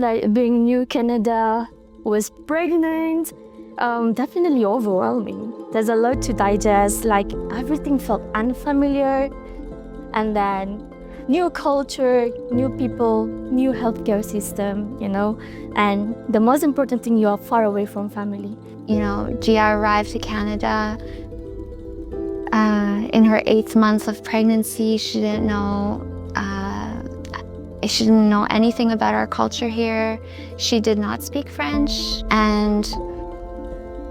like being new Canada, was pregnant, definitely overwhelming. There's a lot to digest, like everything felt unfamiliar. And then new culture, new people, new healthcare system, and the most important thing, you are far away from family. Gia arrived to Canada in her 8th month of pregnancy. She didn't know anything about our culture here. She did not speak French, and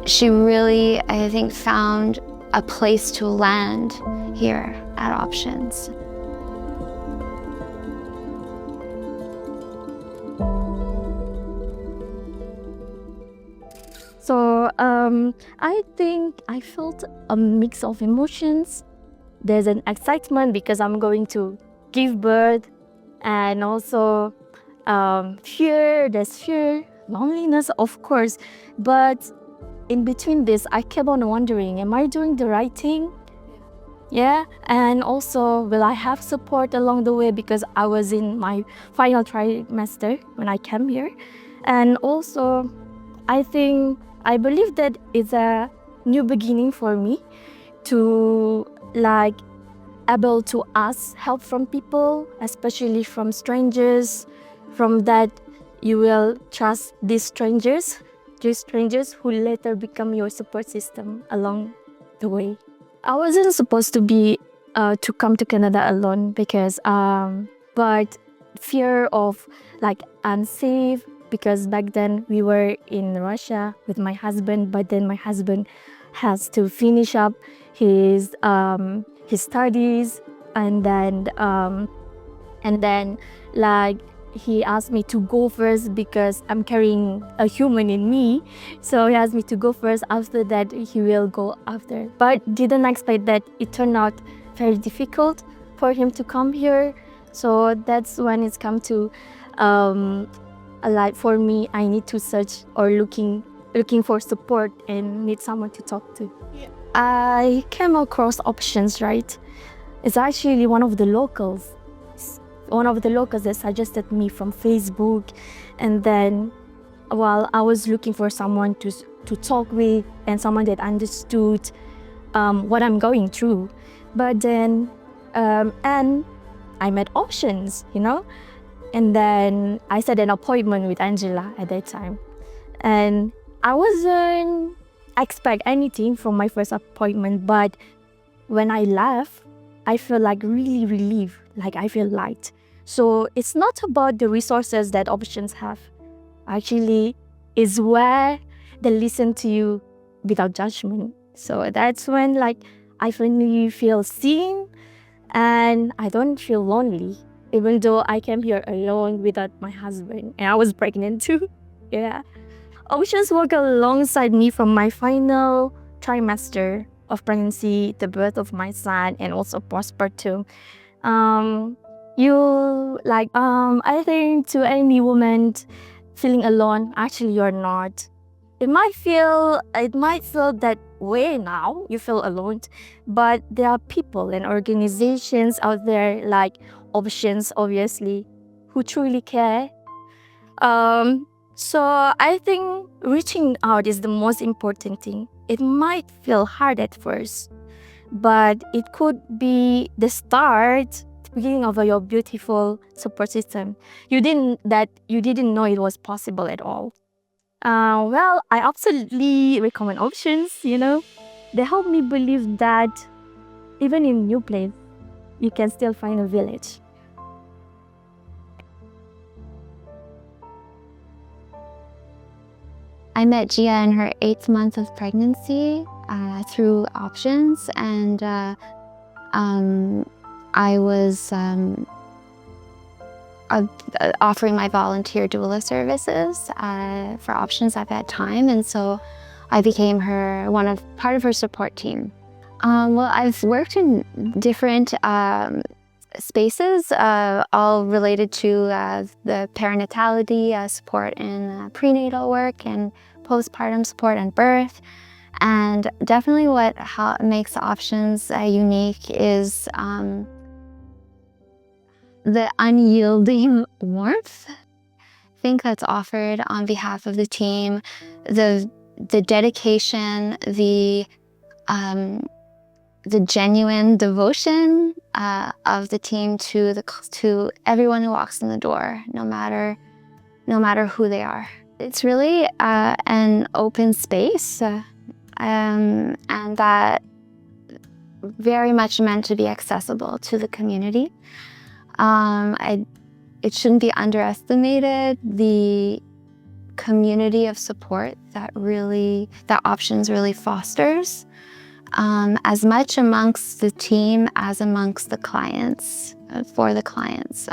she really, I think, found a place to land here at Options. So I think I felt a mix of emotions. There's an excitement because I'm going to give birth, and also fear, there's fear, loneliness, of course. But in between this, I kept on wondering, am I doing the right thing? Yeah, and also, will I have support along the way, because I was in my final trimester when I came here. And also, I believe that it's a new beginning for me to able to ask help from people, especially from strangers, from that you will trust these strangers who later become your support system along the way. I wasn't supposed to be to come to Canada alone, because but fear of unsafe, because back then we were in Russia with my husband, but then my husband has to finish up his studies, and then he asked me to go first because I'm carrying a human in me. So he asked me to go first. After that, he will go after. But didn't expect that it turned out very difficult for him to come here. So that's when it's come to for me, I need to search or looking for support and need someone to talk to. Yeah. I came across Options, right? It's actually one of the locals that suggested me from Facebook. And then while I was looking for someone to talk with and someone that understood what I'm going through. But then and I met Options, and then I set an appointment with Angela at that time. And I wasn't expect anything from my first appointment, but when I left, I feel really relieved, I feel light. So it's not about the resources that Options have. Actually, it's where they listen to you without judgment. So that's when I finally feel seen, and I don't feel lonely, even though I came here alone without my husband, and I was pregnant too. Yeah. Options work alongside me from my final trimester of pregnancy, the birth of my son, and also postpartum. I think to any woman feeling alone, actually you're not. It might feel that way now, you feel alone, but there are people and organizations out there like Options, obviously, who truly care. So I think reaching out is the most important thing. It might feel hard at first, but it could be the start, the beginning of your beautiful support system. You didn't know it was possible at all. Well, I absolutely recommend Options. They help me believe that even in new place, you can still find a village. I met Gia in her 8th month of pregnancy through Options, and I was offering my volunteer doula services for Options at that time, and so I became part of her support team. Well, I've worked in different spaces, all related to the perinatality support and prenatal work and postpartum support and birth. And definitely what makes Options unique is the unyielding warmth. everything that's offered on behalf of the team, the dedication, the genuine devotion of the team to everyone who walks in the door, no matter who they are. It's really an open space, and that very much meant to be accessible to the community. It shouldn't be underestimated the community of support that Options really fosters, as much amongst the team as amongst the clients, for the clients.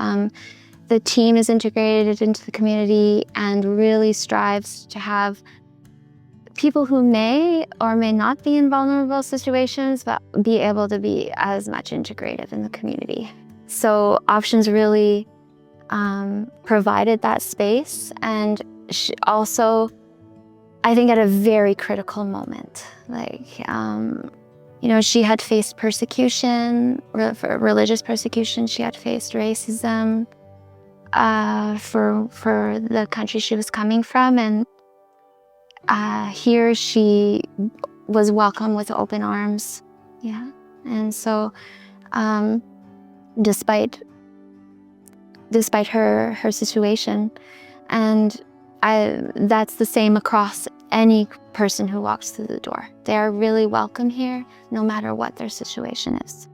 The team is integrated into the community and really strives to have people who may or may not be in vulnerable situations, but be able to be as much integrated in the community. So Options really provided that space, and she also, I think, at a very critical moment. She had faced persecution, religious persecution. She had faced racism for the country she was coming from, and here she was welcomed with open arms. Yeah, and so despite her situation, and that's the same across any person who walks through the door. They are really welcome here, no matter what their situation is.